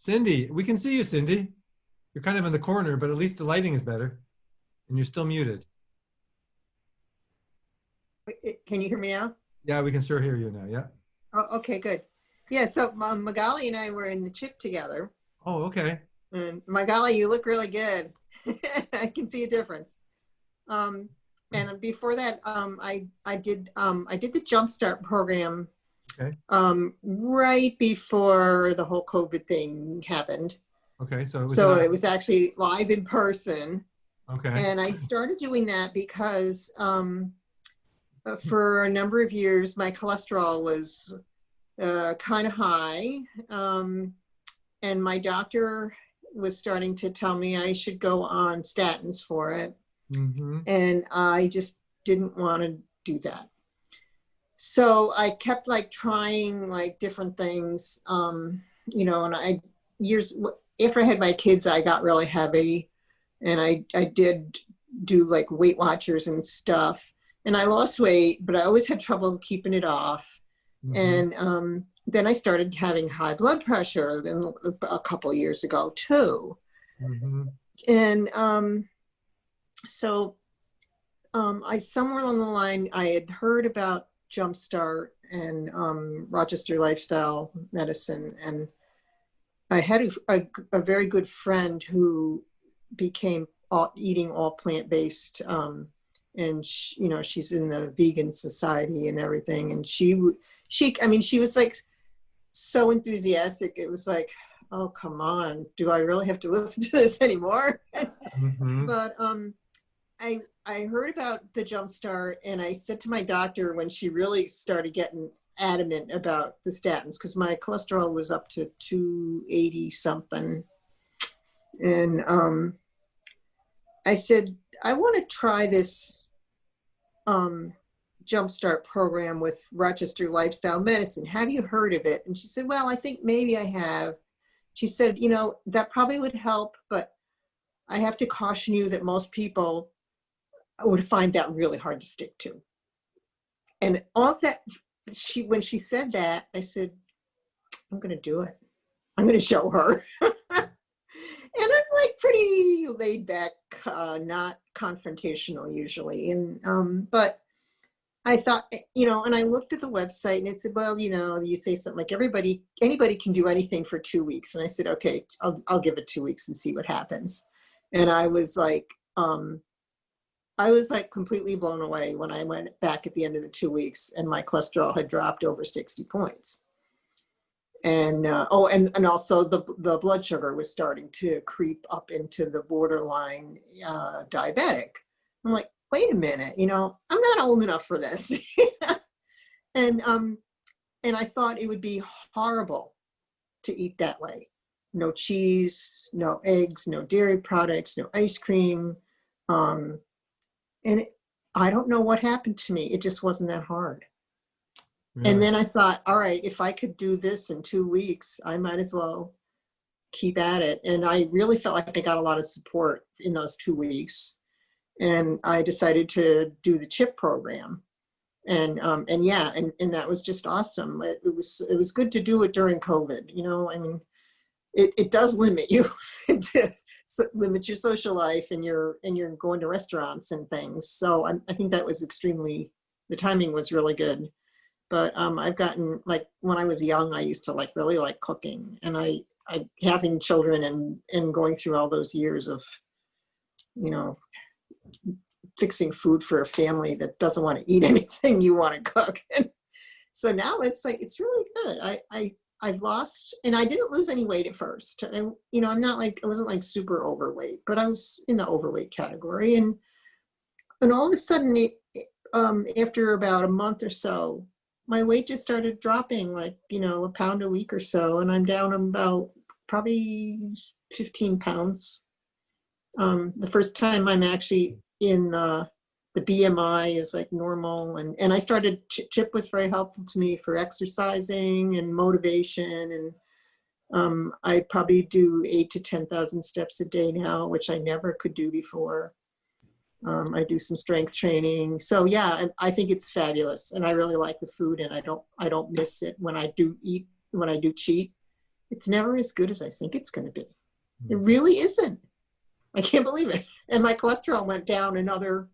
Cindy, we can see you, Cindy. You're kind of in the corner, but at least the lighting is better. And you're still muted. Can you hear me now? Yeah, we can sure hear you now. Yeah. Oh, okay, good. Yeah, so Magali and I were in the chip together. Oh, okay. And Magali, you look really good. I can see a difference. And before that, I did the Jumpstart program. Okay. Right before the whole COVID thing happened. Okay, so it was actually live in person. Okay. And I started doing that because for a number of years, my cholesterol was kind of high. And my doctor was starting to tell me I should go on statins for it. Mm-hmm. And I just didn't want to do that. So I kept like trying like different things, you know, and years after I had my kids, I got really heavy, and I did do like Weight Watchers and stuff, and I lost weight, but I always had trouble keeping it off. Mm-hmm. And then I started having high blood pressure a couple of years ago too. Mm-hmm. And so I somewhere along the line, I had heard about Jumpstart and Rochester Lifestyle Medicine, and I had a very good friend who became eating all plant-based, and you know, she's in the vegan society and everything, and she was like so enthusiastic. It was like, oh, come on, do I really have to listen to this anymore? Mm-hmm. But I heard about the Jumpstart, and I said to my doctor when she really started getting adamant about the statins, because my cholesterol was up to 280 something. And I said, I want to try this Jumpstart program with Rochester Lifestyle Medicine. Have you heard of it? And she said, well, I think maybe I have. She said, you know, that probably would help, but I have to caution you that most people would find that really hard to stick to. And all that, when she said that, I said, I'm going to do it. I'm going to show her. And I'm like pretty laid back, not confrontational usually. And, but I thought, you know, and I looked at the website and it said, well, you know, you say something like anybody can do anything for 2 weeks. And I said, okay, I'll give it 2 weeks and see what happens. And I was like completely blown away when I went back at the end of the 2 weeks and my cholesterol had dropped over 60 points. And, and also the blood sugar was starting to creep up into the borderline diabetic. I'm like, wait a minute, you know, I'm not old enough for this. And I thought it would be horrible to eat that way. No cheese, no eggs, no dairy products, no ice cream. And I don't know what happened to me. It just wasn't that hard. Really? And then I thought, all right, if I could do this in 2 weeks, I might as well keep at it. And I really felt like I got a lot of support in those 2 weeks. And I decided to do the CHIP program. And yeah, and that was just awesome. It was good to do it during COVID. You know, I mean, it does limit you to limit your social life, and you're going to restaurants and things. So I think that was the timing was really good. But I've gotten, like, when I was young, I used to like really like cooking, and I having children and going through all those years of, you know, fixing food for a family that doesn't want to eat anything you want to cook. And so now it's like, it's really good. I've lost, and I didn't lose any weight at first. And, you know, I wasn't like super overweight, but I was in the overweight category. And all of a sudden, after about a month or so, my weight just started dropping, like, you know, a pound a week or so. And I'm down about probably 15 pounds. The first time I'm actually in the BMI is like normal. And I started, CHIP was very helpful to me for exercising and motivation. And I probably do 8,000 to 10,000 steps a day now, which I never could do before. I do some strength training. So yeah, I think it's fabulous. And I really like the food, and I don't miss it when I do cheat. it's never as good as I think it's going to be. It really isn't. I can't believe it. And my cholesterol went down another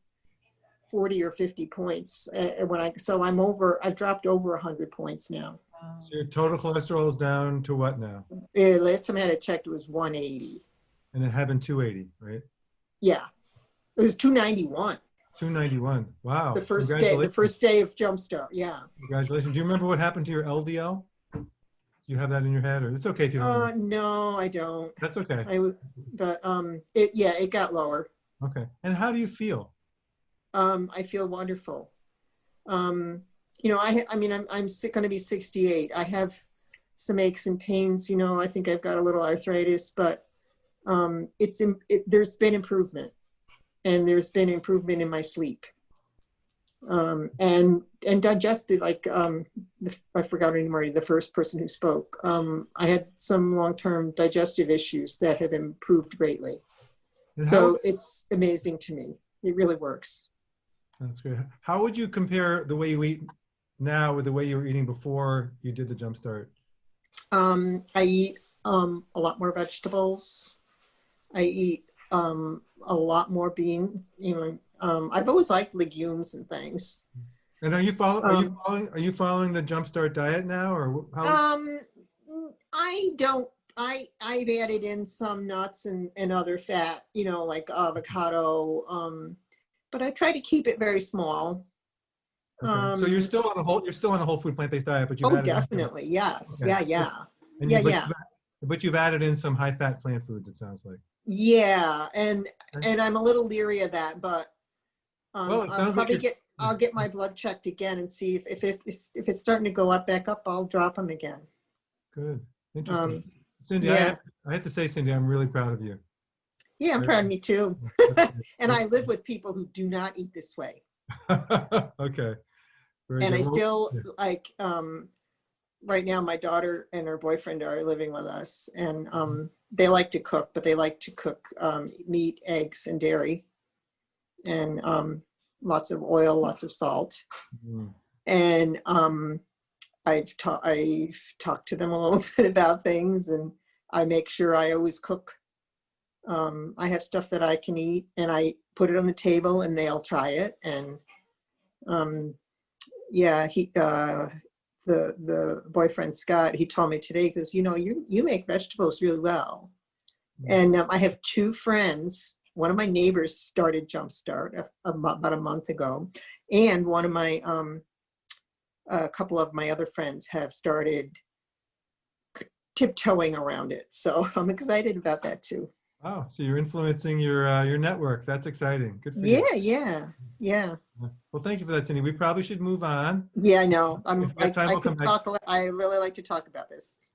40 or 50 points I've dropped over 100 points now. So your total cholesterol is down to what now? Last time I had it checked, it was 180. And it had been 280, right? Yeah, it was 291. 291. Wow. The first day of Jumpstart. Yeah. Congratulations. Do you remember what happened to your LDL? Do you have that in your head, or it's okay if you don't remember? No, I don't. That's okay. It got lower. Okay. And how do you feel? I feel wonderful. You know, I'm going to be 68. I have some aches and pains. You know, I think I've got a little arthritis, but there's been improvement, and there's been improvement in my sleep, and digested. Like I forgot anymore. The first person who spoke. I had some long-term digestive issues that have improved greatly. So it's amazing to me. It really works. That's great. How would you compare the way you eat now with the way you were eating before you did the Jumpstart? I eat a lot more vegetables. I eat a lot more beans. You know, I've always liked legumes and things. And are you following the Jumpstart diet now, or how? I don't. I've added in some nuts and other fat. You know, like avocado. But I try to keep it very small. Okay. So you're still on a whole food plant-based diet, but you've added definitely, yes. Okay. Yeah. But you've added in some high-fat plant foods, it sounds like. Yeah, and I'm a little leery of that, but Well, I'll get my blood checked again and see if it's starting to go back up, I'll drop them again. Good, interesting. Cindy, yeah. I have to say, Cindy, I'm really proud of you. Yeah, I'm proud of me too. And I live with people who do not eat this way. Okay. Very and good. I still like right now my daughter and her boyfriend are living with us, and they like to cook, but they like to cook meat, eggs, and dairy, and lots of oil, lots of salt. And I've talked to them a little bit about things, and I make sure I always cook. I have stuff that I can eat, and I put it on the table, and they'll try it. And yeah, the boyfriend Scott, he told me today, because you know, you make vegetables really well. And I have two friends. One of my neighbors started Jumpstart about a month ago, and one of my a couple of my other friends have started tiptoeing around it. So I'm excited about that too. Oh, so you're influencing your network. That's exciting. Good for you. Yeah. Well, thank you for that, Cindy. We probably should move on. Yeah, I know. I really like to talk about this.